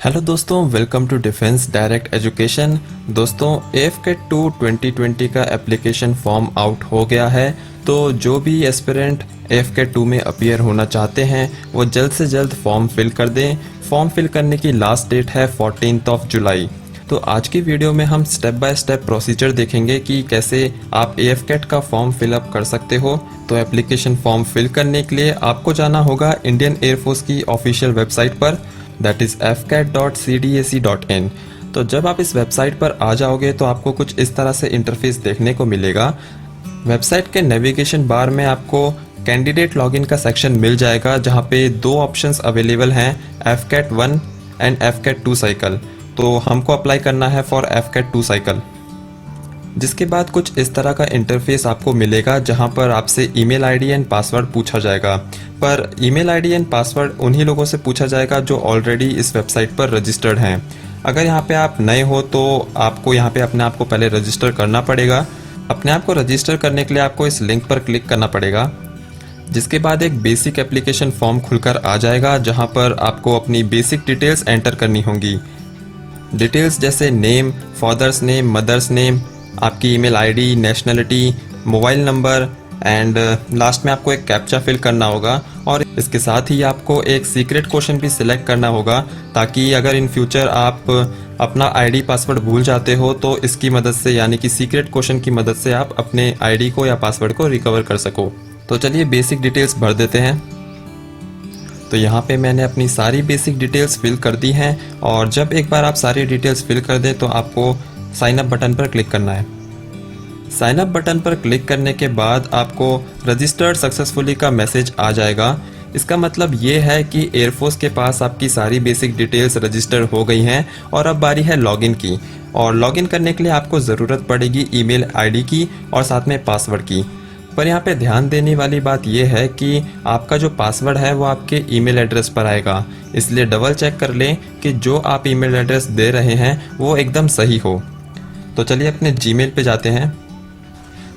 Hello दोस्तों, welcome to defence direct education. दोस्तों, AFCAT 2 2020 का एप्लीकेशन फॉर्म आउट हो गया है। तो जो भी एस्पिरेंट AFCAT 2 में अपीयर होना चाहते हैं वो जल्द से जल्द फॉर्म फिल कर दें। फॉर्म फिल करने की लास्ट डेट है 14 जुलाई। तो आज की वीडियो में हम स्टेप बाय स्टेप प्रोसीजर देखेंगे कि कैसे आप AFCAT का फॉर्म फिलअप कर सकते हो। तो एप्लीकेशन फॉर्म फिल करने के लिए आपको जाना होगा इंडियन एयरफोर्स की ऑफिशियल वेबसाइट पर, दैट इज़ fcat.cdac.in। तो जब आप इस वेबसाइट पर आ जाओगे तो आपको कुछ इस तरह से इंटरफेस देखने को मिलेगा। वेबसाइट के नेविगेशन बार में आपको कैंडिडेट लॉगिन का सेक्शन मिल जाएगा, जहाँ पे दो ऑप्शंस अवेलेबल हैं, FCAT 1 एंड FCAT 2 साइकिल। तो हमको अप्लाई करना है फॉर FCAT 2 साइकिल। जिसके बाद कुछ इस तरह का इंटरफेस आपको मिलेगा, जहां पर आपसे ईमेल आईडी एंड पासवर्ड पूछा जाएगा। पर ईमेल आईडी एंड पासवर्ड उन्हीं लोगों से पूछा जाएगा जो ऑलरेडी इस वेबसाइट पर रजिस्टर्ड हैं। अगर यहाँ पे आप नए हो तो आपको यहाँ पे अपने आप को पहले रजिस्टर करना पड़ेगा। अपने आप को रजिस्टर करने के लिए आपको इस लिंक पर क्लिक करना पड़ेगा। जिसके बाद एक बेसिक एप्लीकेशन फॉर्म खुलकर आ जाएगा, जहाँ पर आपको अपनी बेसिक डिटेल्स एंटर करनी होंगी। डिटेल्स जैसे name, father's name, mother's name, आपकी email ID, nationality, mobile number and last में आपको एक कैप्चा फिल करना होगा। और इसके साथ ही आपको एक सीक्रेट क्वेश्चन भी सिलेक्ट करना होगा, ताकि अगर इन फ्यूचर आप अपना आईडी पासवर्ड भूल जाते हो तो इसकी मदद से, यानी कि सीक्रेट क्वेश्चन की मदद से आप अपने आईडी को या पासवर्ड को रिकवर कर सको। तो चलिए बेसिक डिटेल्स भर देते हैं। तो यहाँ पे मैंने अपनी सारी बेसिक डिटेल्स फिल कर दी हैं, और जब एक बार आप सारी डिटेल्स फिल कर दें तो आपको साइन अप बटन पर क्लिक करना है। साइन अप बटन पर क्लिक करने के बाद आपको रजिस्टर्ड सक्सेसफुली का मैसेज आ जाएगा। इसका मतलब ये है कि एयरफोर्स के पास आपकी सारी बेसिक डिटेल्स रजिस्टर हो गई हैं और अब बारी है लॉगिन की। और लॉगिन करने के लिए आपको ज़रूरत पड़ेगी ईमेल आईडी की और साथ में पासवर्ड की। पर यहाँ पे ध्यान देने वाली बात यह है कि आपका जो पासवर्ड है वो आपके ईमेल एड्रेस पर आएगा, इसलिए डबल चेक कर लें कि जो आप ईमेल एड्रेस दे रहे हैं वो एकदम सही हो। तो चलिए अपने जीमेल पे जाते हैं।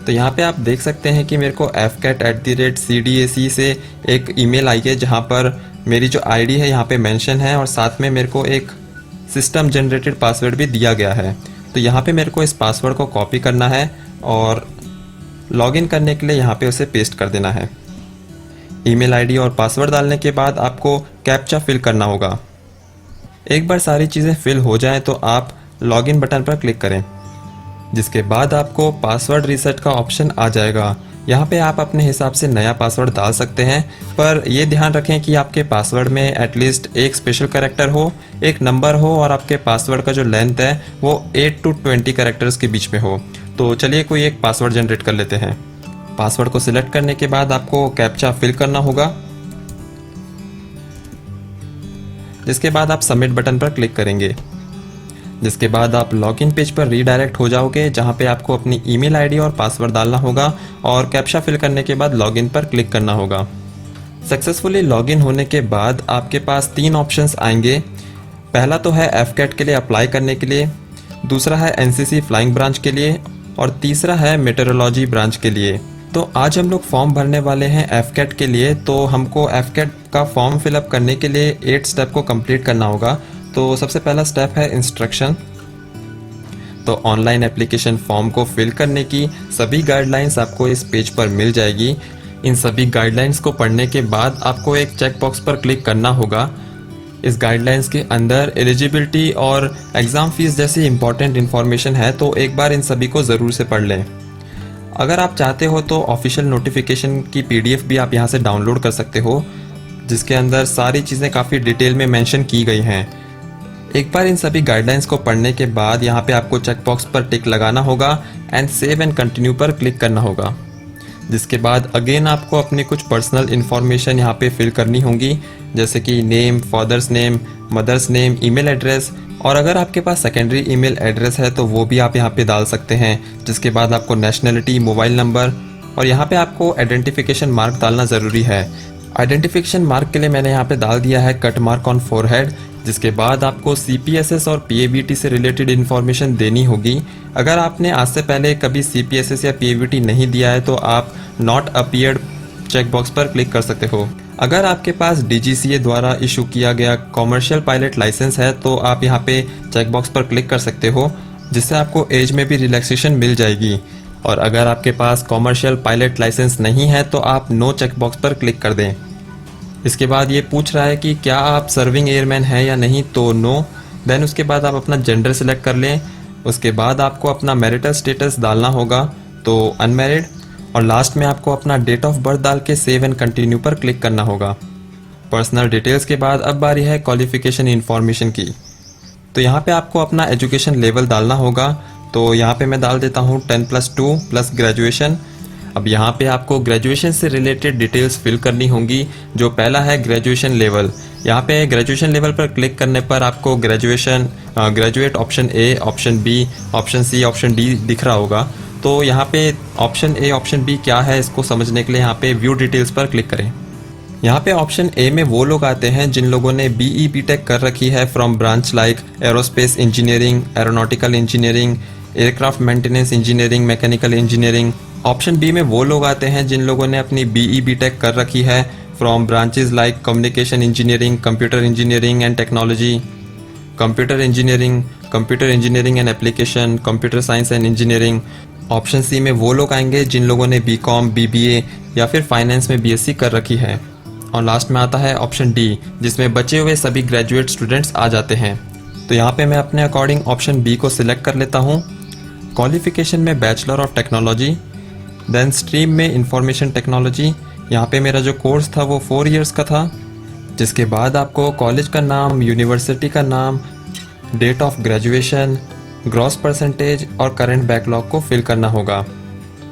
तो यहाँ पे आप देख सकते हैं कि मेरे को fcat@cdac से एक ईमेल आई है, जहाँ पर मेरी जो आईडी है यहाँ पे मेंशन है और साथ में मेरे को एक सिस्टम जनरेटेड पासवर्ड भी दिया गया है। तो यहाँ पे मेरे को इस पासवर्ड को कॉपी करना है और लॉगिन करने के लिए यहाँ पे उसे पेस्ट कर देना है। ईमेल आईडी और पासवर्ड डालने के बाद आपको कैप्चा फिल करना होगा। एक बार सारी चीज़ें फिल हो जाएं तो आप लॉगिन बटन पर क्लिक करें। जिसके बाद आपको पासवर्ड रीसेट का ऑप्शन आ जाएगा। यहाँ पे आप अपने हिसाब से नया पासवर्ड डाल सकते हैं, पर ये ध्यान रखें कि आपके पासवर्ड में एटलीस्ट एक स्पेशल कैरेक्टर हो, एक नंबर हो और आपके पासवर्ड का जो लेंथ है वो 8 to 20 कैरेक्टर्स के बीच में हो। तो चलिए कोई एक पासवर्ड जनरेट कर लेते हैं। पासवर्ड को सिलेक्ट करने के बाद आपको कैप्चा फिल करना होगा। जिसके बाद आप सबमिट बटन पर क्लिक करेंगे। जिसके बाद आप लॉगिन पेज पर रीडायरेक्ट हो जाओगे, जहां पे आपको अपनी ईमेल आईडी और पासवर्ड डालना होगा और कैप्चा फिल करने के बाद लॉगिन पर क्लिक करना होगा। सक्सेसफुली लॉगिन होने के बाद आपके पास 3 ऑप्शंस आएंगे। पहला तो है FCAT के लिए अप्लाई करने के लिए, दूसरा है NCC फ्लाइंग ब्रांच के लिए और तीसरा है मेटेरोलॉजी ब्रांच के लिए। तो आज हम लोग फॉर्म भरने वाले हैं FCAT के लिए। तो हमको FCAT का फॉर्म फिलअप करने के लिए 8 स्टेप को कंप्लीट करना होगा। तो सबसे पहला स्टेप है इंस्ट्रक्शन। तो ऑनलाइन एप्लीकेशन फॉर्म को फिल करने की सभी गाइडलाइंस आपको इस पेज पर मिल जाएगी। इन सभी गाइडलाइंस को पढ़ने के बाद आपको एक चेक बॉक्स पर क्लिक करना होगा। इस गाइडलाइंस के अंदर एलिजिबिलिटी और एग्ज़ाम फीस जैसी इंपॉर्टेंट इन्फॉर्मेशन है, तो एक बार इन सभी को ज़रूर से पढ़ लें। अगर आप चाहते हो तो ऑफिशियल नोटिफिकेशन की PDF भी आप यहाँ से डाउनलोड कर सकते हो, जिसके अंदर सारी चीज़ें काफ़ी डिटेल में मेंशन की गई हैं। एक बार इन सभी गाइडलाइंस को पढ़ने के बाद यहाँ पे आपको चेक बॉक्स पर टिक लगाना होगा एंड सेव एंड कंटिन्यू पर क्लिक करना होगा। जिसके बाद अगेन आपको अपनी कुछ पर्सनल इन्फॉर्मेशन यहाँ पे फिल करनी होंगी, जैसे कि name, father's name, mother's name, email address, और अगर आपके पास सेकेंडरी ईमेल एड्रेस है तो वो भी आप यहाँ पे डाल सकते हैं। जिसके बाद आपको नेशनलिटी, मोबाइल नंबर और यहाँ पे आपको आइडेंटिफिकेशन मार्क डालना ज़रूरी है। आइडेंटिफिकेशन मार्क के लिए मैंने यहाँ पे डाल दिया है कट मार्क ऑन फोरहेड। जिसके बाद आपको CPSS और PABT से रिलेटेड इन्फॉर्मेशन देनी होगी। अगर आपने आज से पहले कभी CPSS या PABT नहीं दिया है तो आप नॉट अपीयर्ड चेक बॉक्स पर क्लिक कर सकते हो। अगर आपके पास DGCA द्वारा इशू किया गया कॉमर्शियल पायलट लाइसेंस है तो आप यहाँ पे चेकबॉक्स पर क्लिक कर सकते हो, जिससे आपको एज में भी रिलैक्सेशन मिल जाएगी। और अगर आपके पास कॉमर्शियल पायलट लाइसेंस नहीं है तो आप नो चेकबॉक्स पर क्लिक कर दें। इसके बाद ये पूछ रहा है कि क्या आप सर्विंग एयरमैन हैं या नहीं, तो नो। देन उसके बाद आप अपना जेंडर सेलेक्ट कर लें। उसके बाद आपको अपना मैरिटल स्टेटस डालना होगा, तो अनमैरिड। और लास्ट में आपको अपना डेट ऑफ बर्थ डाल के सेव एंड कंटिन्यू पर क्लिक करना होगा। पर्सनल डिटेल्स के बाद अब बारी है क्वालिफिकेशन इन्फॉर्मेशन की। तो यहाँ पे आपको अपना एजुकेशन लेवल डालना होगा। तो यहाँ पे मैं डाल देता हूँ 10+2 प्लस ग्रेजुएशन। अब यहाँ पे आपको ग्रेजुएशन से रिलेटेड डिटेल्स फिल करनी होंगी। जो पहला है ग्रेजुएशन लेवल, यहाँ पे ग्रेजुएशन लेवल पर क्लिक करने पर आपको graduate option A, option B, option C, option D दिख रहा होगा। तो यहाँ पे ऑप्शन ए, ऑप्शन बी क्या है इसको समझने के लिए यहाँ पे व्यू डिटेल्स पर क्लिक करें। यहाँ पे ऑप्शन ए में वो लोग आते हैं जिन लोगों ने BE BTech कर रखी है from branch like aerospace engineering, aeronautical engineering, aircraft maintenance engineering, mechanical engineering. Option B में वो लोग आते हैं जिन लोगों ने अपनी BE BTech कर रखी है from branches like communication engineering, computer engineering and technology, computer engineering and application, computer science and engineering. Option C में वो लोग आएंगे जिन लोगों ने BCom, BBA या फिर फाइनेंस में BSc कर रखी है। और लास्ट में आता है ऑप्शन डी, जिसमें बचे हुए सभी ग्रेजुएट स्टूडेंट्स आ जाते हैं। तो यहाँ पे मैं अपने अकॉर्डिंग ऑप्शन बी को सिलेक्ट कर लेता हूँ। क्वालिफिकेशन में bachelor of technology, then stream में इंफॉर्मेशन टेक्नोलॉजी। यहाँ पे मेरा जो कोर्स था वो 4 इयर्स का था। जिसके बाद आपको कॉलेज का नाम, यूनिवर्सिटी का नाम, date of graduation, gross percentage और करंट बैकलॉग को फिल करना होगा।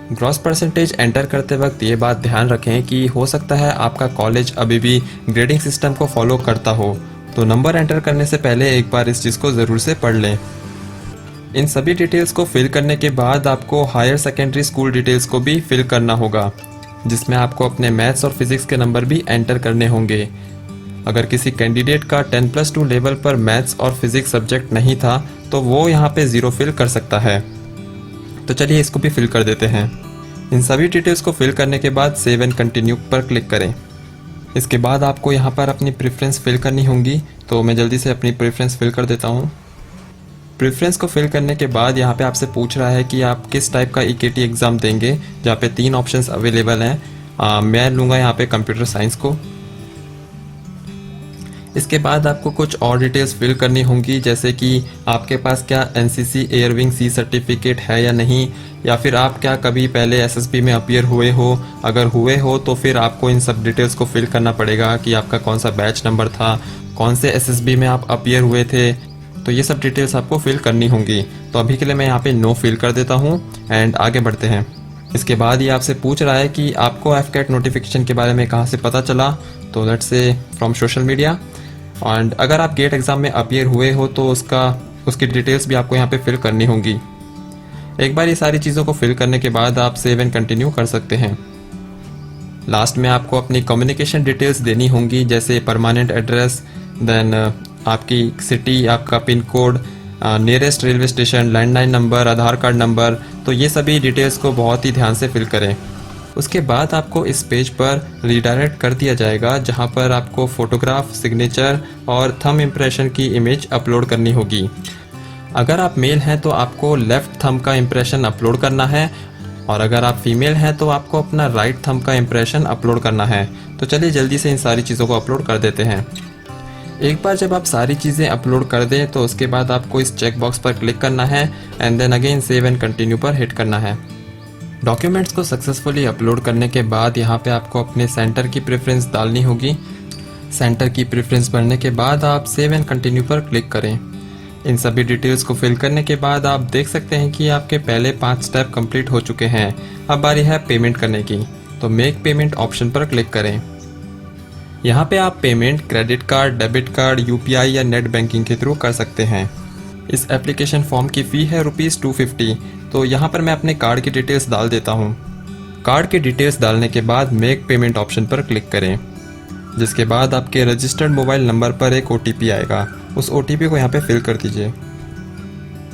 ग्रॉस परसेंटेज एंटर करते वक्त ये बात ध्यान रखें कि हो सकता है आपका कॉलेज अभी भी ग्रेडिंग सिस्टम को फॉलो करता हो, तो नंबर एंटर करने से पहले एक बार इस चीज़ को ज़रूर से पढ़ लें। इन सभी डिटेल्स को फिल करने के बाद आपको हायर सेकेंडरी स्कूल डिटेल्स को भी फिल करना होगा, जिसमें आपको अपने मैथ्स और फिज़िक्स के नंबर भी एंटर करने होंगे। अगर किसी कैंडिडेट का 10+2 लेवल पर मैथ्स और फिज़िक्स सब्जेक्ट नहीं था तो वो यहाँ पे 0 फिल कर सकता है। तो चलिए इसको भी फिल कर देते हैं। इन सभी डिटेल्स को फिल करने के बाद सेव एंड कंटिन्यू पर क्लिक करें। इसके बाद आपको यहाँ पर अपनी प्रेफरेंस फिल करनी होंगी, तो मैं जल्दी से अपनी प्रेफरेंस फिल कर देता हूँ। प्रेफरेंस को फिल करने के बाद यहाँ पे आपसे पूछ रहा है कि आप किस टाइप का EKT एग्ज़ाम देंगे, जहाँ पे 3 ऑप्शंस अवेलेबल हैं। मैं लूँगा यहाँ पे कंप्यूटर साइंस को। इसके बाद आपको कुछ और डिटेल्स फिल करनी होंगी, जैसे कि आपके पास क्या NCC एयरविंग C सर्टिफिकेट है या नहीं, या फिर आप क्या कभी पहले SSB में अपीयर हुए हो। अगर हुए हो तो फिर आपको इन सब डिटेल्स को फिल करना पड़ेगा कि आपका कौन सा बैच नंबर था, कौन से SSB में आप अपीयर हुए थे। तो ये सब डिटेल्स आपको फिल करनी होंगी। तो अभी के लिए मैं यहाँ पे नो फिल कर देता हूँ एंड आगे बढ़ते हैं। इसके बाद ये आपसे पूछ रहा है कि आपको FCAT नोटिफिकेशन के बारे में कहाँ से पता चला, तो let's say from social media. And अगर आप गेट एग्ज़ाम में अपीयर हुए हो तो उसकी डिटेल्स भी आपको यहाँ पे फिल करनी होंगी। एक बार ये सारी चीज़ों को फिल करने के बाद आप सेव एंड कंटिन्यू कर सकते हैं। लास्ट में आपको अपनी कम्युनिकेशन डिटेल्स देनी होंगी, जैसे परमानेंट एड्रेस, देन आपकी सिटी, आपका pin code, nearest railway station, landline number, Aadhaar card number. तो ये सभी डिटेल्स को बहुत ही ध्यान से फिल करें। उसके बाद आपको इस पेज पर रीडायरेक्ट कर दिया जाएगा, जहां पर आपको फ़ोटोग्राफ, सिग्नेचर और थंब इम्प्रेशन की इमेज अपलोड करनी होगी। अगर आप मेल हैं तो आपको लेफ़्ट थंब का इम्प्रेशन अपलोड करना है, और अगर आप फीमेल हैं तो आपको अपना राइट थंब का इम्प्रेशन अपलोड करना है। तो चलिए जल्दी से इन सारी चीज़ों को अपलोड कर देते हैं। एक बार जब आप सारी चीज़ें अपलोड कर दें तो उसके बाद आपको इस चेक बॉक्स पर क्लिक करना है and then again save and continue पर हिट करना है। डॉक्यूमेंट्स को सक्सेसफुली अपलोड करने के बाद यहाँ पे आपको अपने सेंटर की प्रेफरेंस डालनी होगी। सेंटर की प्रेफरेंस भरने के बाद आप सेव एंड कंटिन्यू पर क्लिक करें। इन सभी डिटेल्स को फिल करने के बाद आप देख सकते हैं कि आपके पहले 5 स्टेप कंप्लीट हो चुके हैं। अब बारी है पेमेंट करने की, तो मेक पेमेंट ऑप्शन पर क्लिक करें। यहाँ पे आप payment credit card, debit card, UPI या नेट बैंकिंग के थ्रू कर सकते हैं। इस एप्लीकेशन फॉर्म की फ़ी है ₹250। तो यहाँ पर मैं अपने कार्ड की डिटेल्स डाल देता हूँ। कार्ड की डिटेल्स डालने के बाद मेक पेमेंट ऑप्शन पर क्लिक करें, जिसके बाद आपके रजिस्टर्ड मोबाइल नंबर पर एक OTP आएगा। उस OTP को यहाँ पे फिल कर दीजिए।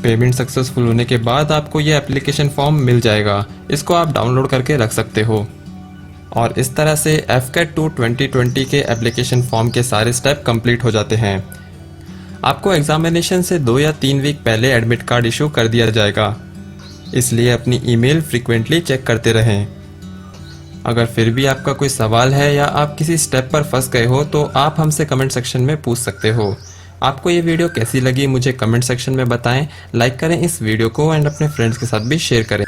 पेमेंट सक्सेसफुल होने के बाद आपको ये एप्लीकेशन फॉर्म मिल जाएगा। इसको आप डाउनलोड करके रख सकते हो। और इस तरह से FCAT 2 2020 के एप्लीकेशन फॉर्म के सारे स्टेप कंप्लीट हो जाते हैं। आपको एग्जामिनेशन से 2 या 3 वीक पहले एडमिट कार्ड इशू कर दिया जाएगा, इसलिए अपनी ईमेल फ्रीक्वेंटली चेक करते रहें। अगर फिर भी आपका कोई सवाल है या आप किसी स्टेप पर फंस गए हो तो आप हमसे कमेंट सेक्शन में पूछ सकते हो। आपको ये वीडियो कैसी लगी मुझे कमेंट सेक्शन में बताएं, लाइक करें इस वीडियो को एंड अपने फ्रेंड्स के साथ भी शेयर करें।